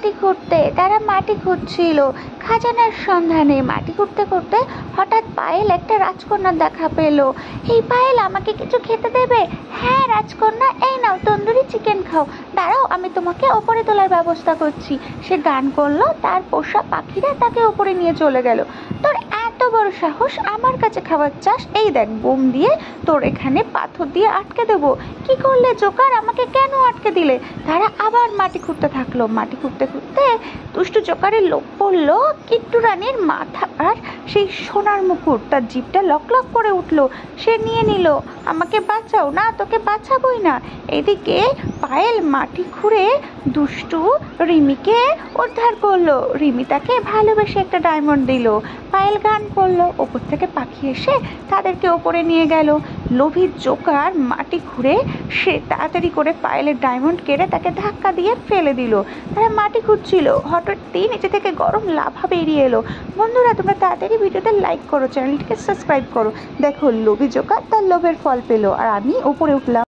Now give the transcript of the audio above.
মাটি খুঁড়তে। তারা মাটি খুঁড়ছিল খাজানার সন্ধানে। মাটি খুঁড়তে খুঁড়তে হঠাৎ পায়েল একটা রাজকন্যার দেখা পেল। এই পায়েল, আমাকে কিছু খেতে দেবে? হ্যাঁ রাজকন্যা, এই নাও তন্দুরি চিকেন খাও। দাঁড়াও, আমি তোমাকে ওপরে তোলার ব্যবস্থা করছি। সে গান করলো, তার পোষা পাখিরা তাকে ওপরে নিয়ে চলে গেল। তোর এত বড় সাহস, আমার কাছে খাবার চাস? এই দেখ, বোম দিয়ে তোর এখানে পাথর দিয়ে আটকে দেবো। কি করলে জোকার? আমাকে কেন আটকে দিলে? তারা আবার মাটি খুঁড়তে থাকলো। মাটি খুঁড়তে খুঁড়তে দুষ্টু জোকারের লোভ পড়লো কিট্টু রানীর মাথা আর সেই সোনার মুকুট। তার জিভটা লক লক করে উঠলো। সে নিয়ে নিল। আমাকে বাঁচাও। না, তোকে বাঁচাবই না। এদিকে পায়েল মাটি খুঁড়ে দুষ্টু রিমিকে উদ্ধার করলো। রিমি তাকে ভালোবেসে একটা ডায়মন্ড দিল। পায়েল গান করলো, ওপর থেকে পাখি এসে তাদেরকে ওপরে নিয়ে গেল। লোভী জোকার মাটি খুঁড়ে সে তাড়াতাড়ি করে পায়েলের ডায়মন্ড কেড়ে তাকে ধাক্কা দিয়ে ফেলে দিল। তারা মাটি খুঁড়ছিল, হঠাৎ নিচে থেকে গরম লাভা বেরিয়ে এলো। বন্ধুরা, তোমরা তাড়াতাড়ি ভিডিওতে লাইক করো, চ্যানেলটিকে সাবস্ক্রাইব করো। দেখো, লোভী জোকার তার লোভের ফল পেলো, আর আমি উপরে উঠলাম।